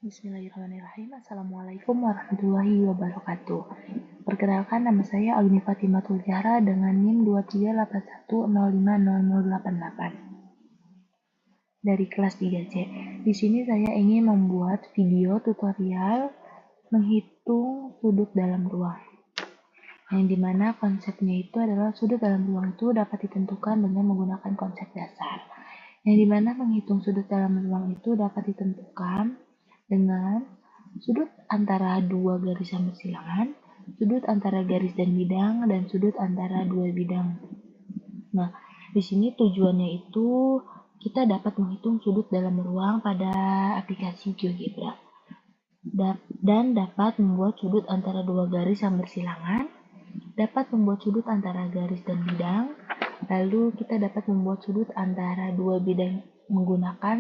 Bismillahirrahmanirrahim. Assalamualaikum warahmatullahi wabarakatuh. Perkenalkan, nama saya Agni Fatimatul Zahra dengan NIM 2381050088 dari kelas 3C. Di sini saya ingin membuat video tutorial menghitung sudut dalam ruang. Yang dimana konsepnya itu adalah sudut dalam ruang itu dapat ditentukan dengan menggunakan konsep dasar. Yang dimana menghitung sudut dalam ruang itu dapat ditentukan dengan sudut antara dua garisan bersilangan, sudut antara garis dan bidang, dan sudut antara dua bidang. Nah, di sini tujuannya itu kita dapat menghitung sudut dalam ruang pada aplikasi GeoGebra dan dapat membuat sudut antara dua garis yang bersilangan, dapat membuat sudut antara garis dan bidang, lalu kita dapat membuat sudut antara dua bidang menggunakan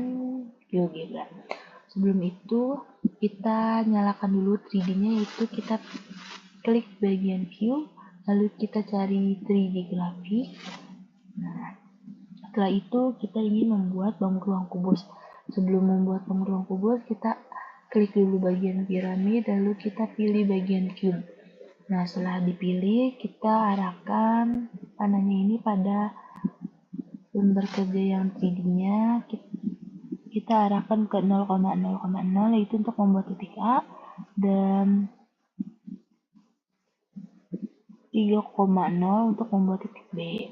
GeoGebra. Sebelum itu, kita nyalakan dulu 3D-nya, yaitu kita klik bagian view, lalu kita cari 3D grafik. Nah, setelah itu kita ingin membuat bangun ruang kubus. Sebelum membuat bangun ruang kubus, kita klik dulu bagian piramid, lalu kita pilih bagian cube. Nah, setelah dipilih, kita arahkan panahnya ini pada sumber kerja yang 3D-nya. Kita arahkan ke 0,0,0, yaitu untuk membuat titik A, dan 3,0 untuk membuat titik B.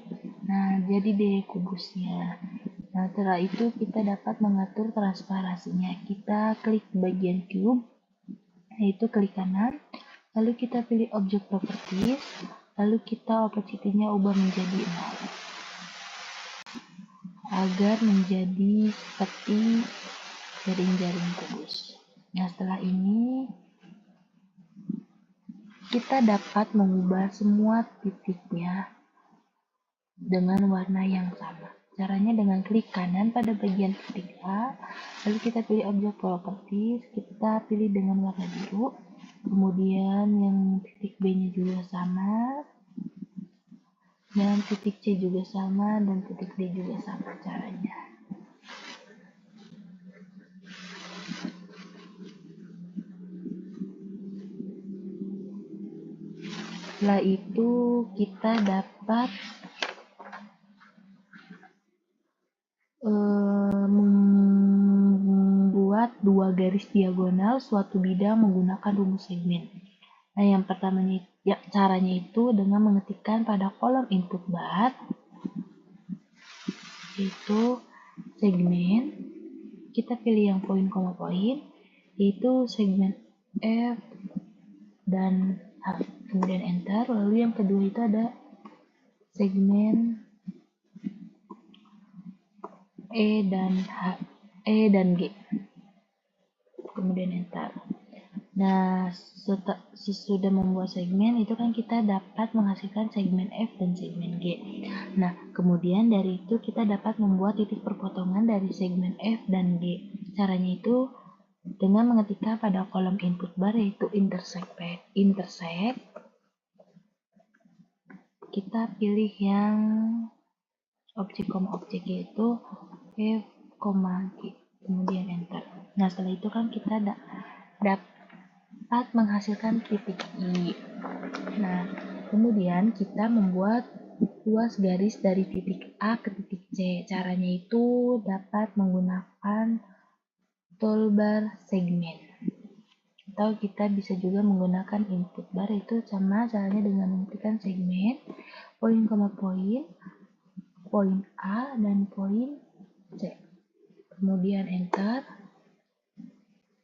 Nah, jadi deh kubusnya. Nah, setelah itu kita dapat mengatur transparasinya. Kita klik bagian cube, yaitu klik kanan, lalu kita pilih object properties, lalu kita opacity-nya ubah menjadi 0 agar menjadi seperti jaring-jaring kubus. Nah, setelah ini kita dapat mengubah semua titiknya dengan warna yang sama. Caranya dengan klik kanan pada bagian titik A, lalu kita pilih object properties, kita pilih dengan warna biru, kemudian yang titik B-nya juga sama, dan titik C juga sama, dan titik D juga sama caranya. Setelah itu kita dapat membuat dua garis diagonal suatu bidang menggunakan rumus segmen. Nah, yang pertamanya caranya itu dengan mengetikkan pada kolom input bar, yaitu segmen. Kita pilih yang poin koma poin, yaitu segmen F dan H. Kemudian enter. Lalu yang kedua itu ada segmen E dan G. Kemudian enter. Nah, sesudah membuat segmen itu kan kita dapat menghasilkan segmen F dan segmen G. Nah, kemudian dari itu kita dapat membuat titik perpotongan dari segmen F dan G. Caranya itu dengan mengetikkan pada kolom input bar, yaitu intersect. Kita pilih yang objek, yaitu F, G. Kemudian enter. Nah, setelah itu kan kita dapat menghasilkan titik I. Nah, kemudian kita membuat luas garis dari titik A ke titik C. Caranya itu dapat menggunakan toolbar segmen. Atau kita bisa juga menggunakan input bar, itu sama caranya dengan mengetikkan segmen, poin koma poin, poin A dan poin C. Kemudian enter.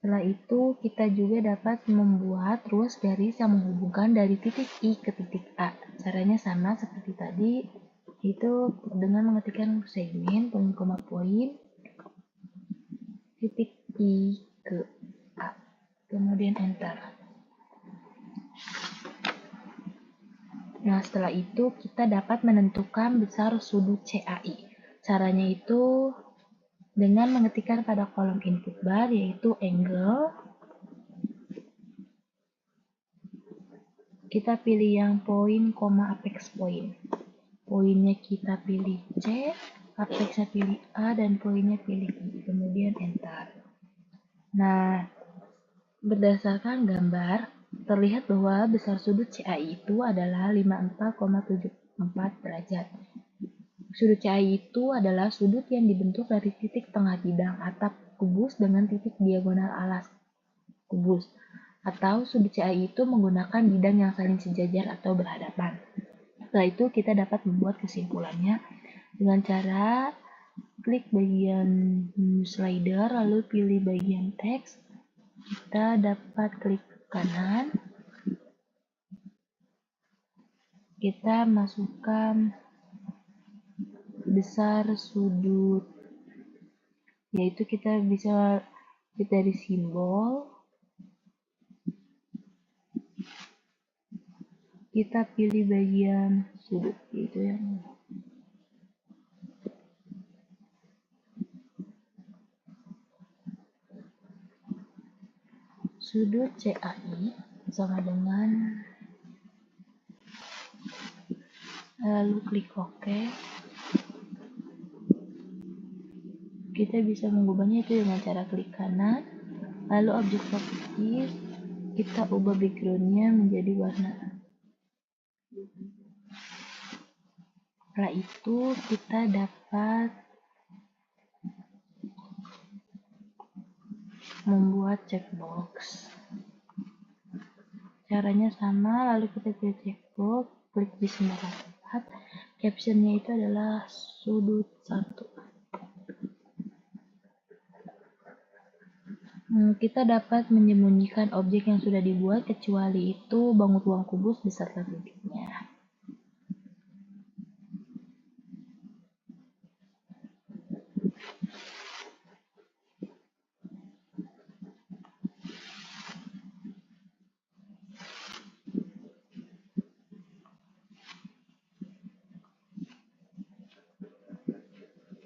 Setelah itu kita juga dapat membuat ruas garis yang menghubungkan dari titik I ke titik A. Caranya sama seperti tadi, itu dengan mengetikkan segmen, poin koma poin, titik I ke A. Kemudian enter. Nah, setelah itu kita dapat menentukan besar sudut CAI. Caranya itu dengan mengetikkan pada kolom input bar, yaitu angle. Kita pilih yang poin, apex point. Poinnya kita pilih C, apexnya pilih A, dan poinnya pilih I. Kemudian enter. Nah, Berdasarkan gambar, terlihat bahwa besar sudut CAI itu adalah 54,74 derajat. Sudut CAI itu adalah sudut yang dibentuk dari titik tengah bidang atap kubus dengan titik diagonal alas kubus. Atau sudut CAI itu menggunakan bidang yang saling sejajar atau berhadapan. Setelah itu kita dapat membuat kesimpulannya dengan cara klik bagian slider lalu pilih bagian teks. Kita dapat klik kanan. Kita masukkan besar sudut, yaitu kita bisa lihat dari simbol. Kita pilih bagian sudut, yaitu yang sudut CAI sama dengan, lalu klik OK. Kita bisa mengubahnya itu dengan cara klik kanan, lalu objek properties, kita ubah backgroundnya menjadi warna. Setelah itu kita dapat membuat checkbox. Caranya sama, lalu kita pilih checkbox, klik di sembarang tempat. Captionnya itu adalah sudut 1. Kita dapat menyembunyikan objek yang sudah dibuat kecuali itu bangun ruang kubus beserta titiknya.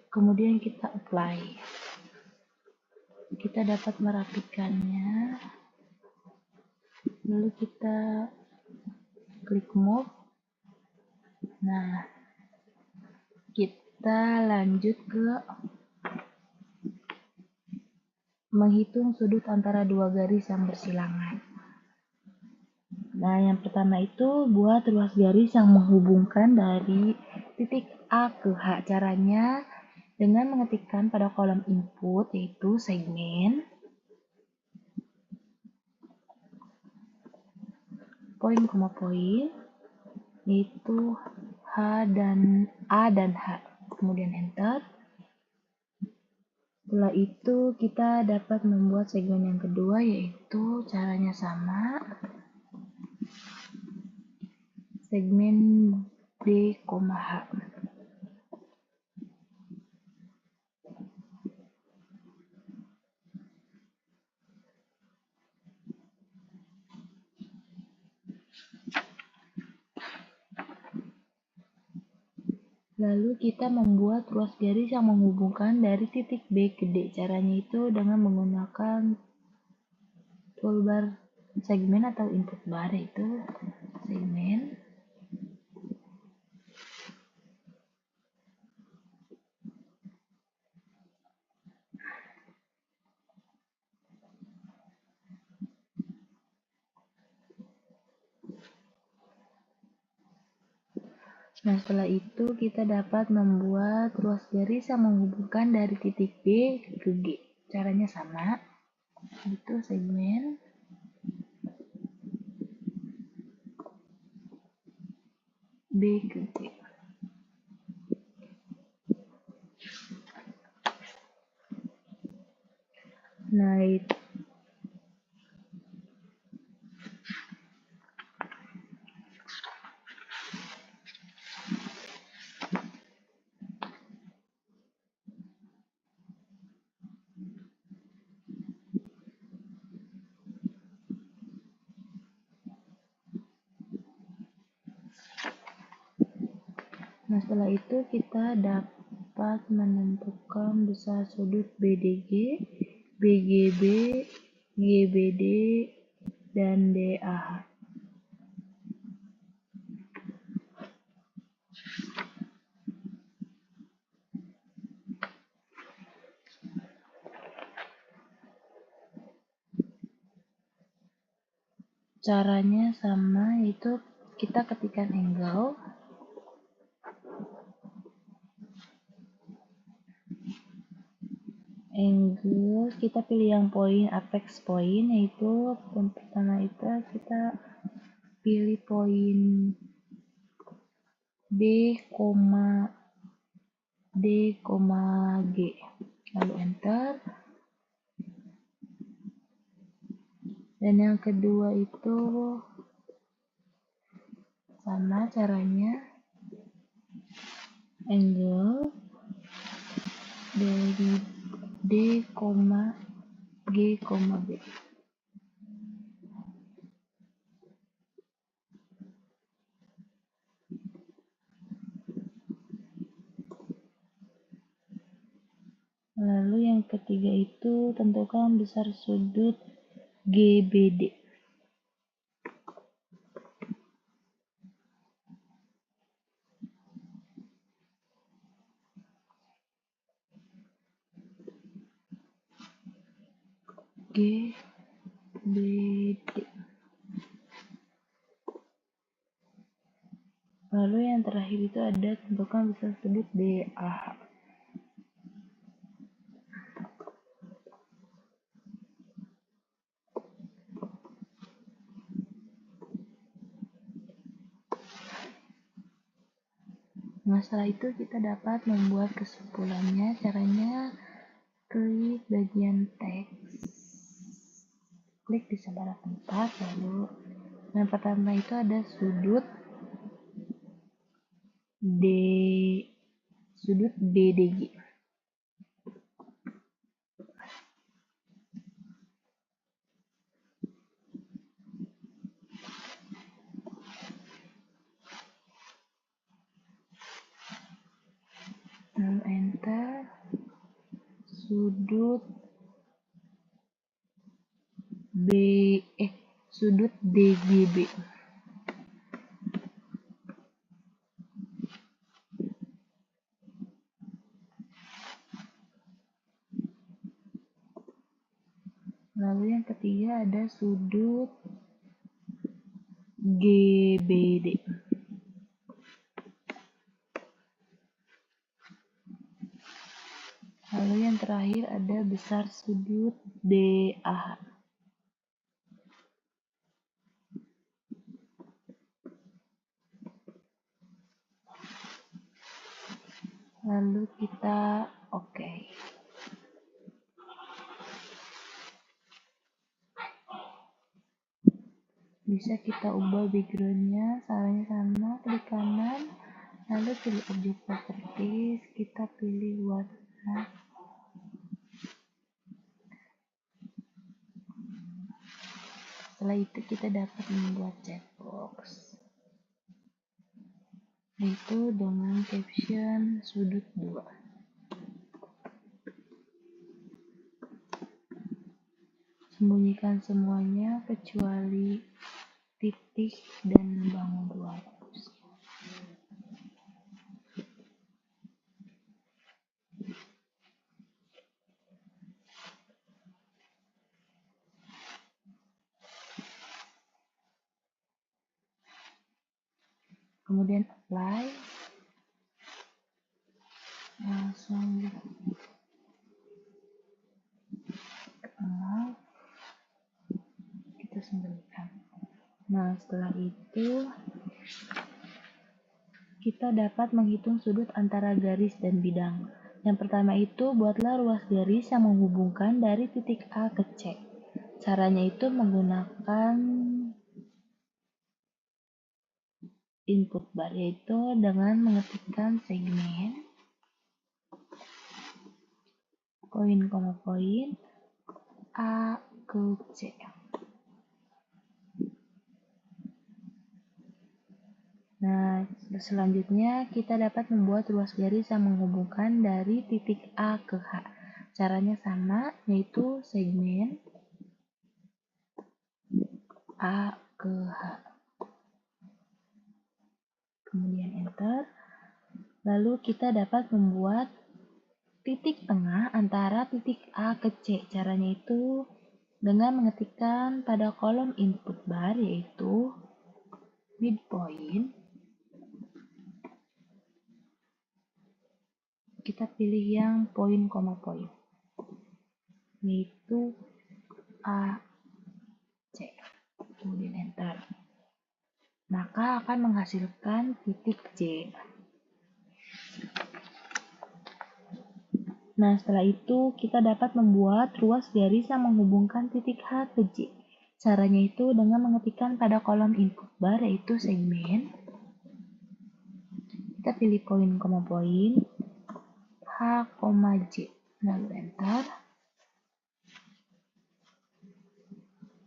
Kemudian kita apply. Kita dapat merapikannya. Lalu kita klik move. Nah, kita lanjut ke menghitung sudut antara dua garis yang bersilangan. Nah, yang pertama itu buat ruas garis yang menghubungkan dari titik A ke H. Caranya dengan mengetikkan pada kolom input yaitu segmen, poin koma poin, yaitu A dan H. Kemudian enter. Setelah itu kita dapat membuat segmen yang kedua, yaitu caranya sama. Segmen D, H. Lalu kita membuat ruas garis yang menghubungkan dari titik B ke D. Caranya itu dengan menggunakan toolbar segmen atau input bar, yaitu segmen. Nah, setelah itu kita dapat membuat ruas garis yang menghubungkan dari titik B ke G. Caranya sama, itu segmen. B ke G. Nah, setelah itu kita dapat menentukan besar sudut BDG, BGB, GBD, dan DAH. Caranya sama, yaitu kita ketikkan angle. Kita pilih yang poin apex point, yaitu yang pertama itu kita pilih poin D, G, lalu enter. Dan yang kedua itu sama caranya, angle dari D, G, B. Lalu yang ketiga itu tentukan besar sudut GBD. GBD. Lalu yang terakhir itu ada tentukan besar sudut DAH. Nah, setelah itu kita dapat membuat kesimpulannya. Caranya klik bagian teks, klik di sembarang tempat, lalu yang pertama itu ada sudut BDG. Lalu enter. Sudut DGB. Lalu yang ketiga ada sudut GBD. Lalu yang terakhir ada besar sudut DAH. Lalu kita oke. Bisa kita ubah backgroundnya, caranya sama, klik kanan, lalu pilih objek properties, kita pilih warna. Setelah itu kita dapat membuat checkbox, yaitu dengan caption sudut 2. Sembunyikan semuanya kecuali titik dan bangun 200. Kemudian apply, langsung kita sembunyikan. Nah, setelah itu kita dapat menghitung sudut antara garis dan bidang. Yang pertama itu, buatlah ruas garis yang menghubungkan dari titik A ke C. Caranya itu menggunakan input bar, yaitu dengan mengetikkan segmen poin, A ke C. Nah, selanjutnya kita dapat membuat ruas garis yang menghubungkan dari titik A ke H. Caranya sama, yaitu segmen A ke H. Kemudian enter. Lalu kita dapat membuat titik tengah antara titik A ke C. Caranya itu dengan mengetikkan pada kolom input bar yaitu midpoint. Kita pilih yang poin koma poin, yaitu A, C, kemudian enter. Maka akan menghasilkan titik J. Nah, setelah itu kita dapat membuat ruas garis yang menghubungkan titik H ke J. Caranya itu dengan mengetikkan pada kolom input bar yaitu segmen. Kita pilih poin koma poin, H, J, lalu enter.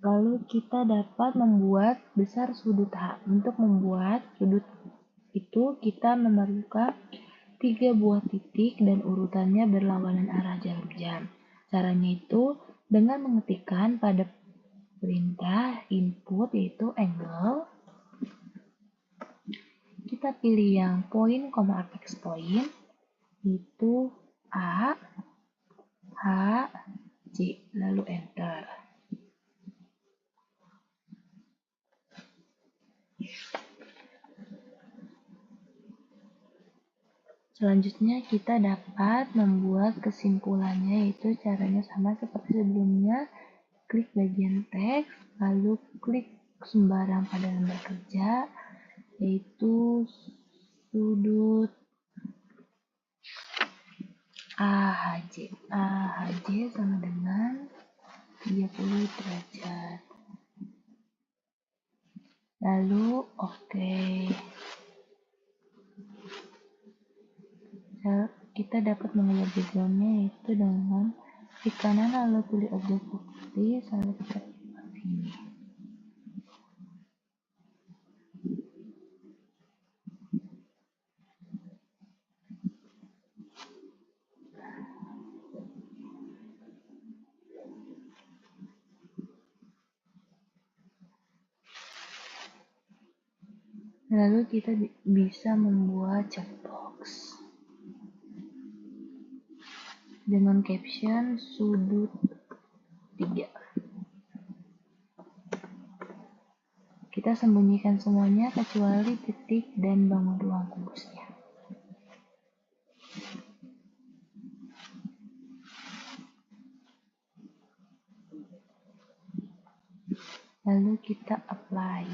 Lalu kita dapat membuat besar sudut H. Untuk membuat sudut itu kita memerlukan 3 buah titik dan urutannya berlawanan arah jarum jam. Caranya itu dengan mengetikkan pada perintah input yaitu angle. Kita pilih yang poin, apex point, itu A, H, J, lalu enter. Selanjutnya kita dapat membuat kesimpulannya, yaitu caranya sama seperti sebelumnya. Klik bagian teks, lalu klik sembarang pada lembar kerja, yaitu sudut AHJ. AHJ sama dengan 30 derajat. Lalu oke. Kita dapat mengubah backgroundnya yaitu dengan klik kanan lalu pilih objek bukti, lalu kita pilih sini. Lalu kita bisa membuat checkbox dengan caption sudut 3. Kita sembunyikan semuanya kecuali titik dan bangun ruang kubusnya. Lalu kita apply.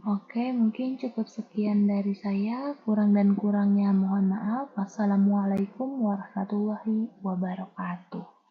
Oke, mungkin cukup sekian dari saya. Kurang dan kurangnya mohon maaf. Wassalamualaikum warahmatullahi wabarakatuh.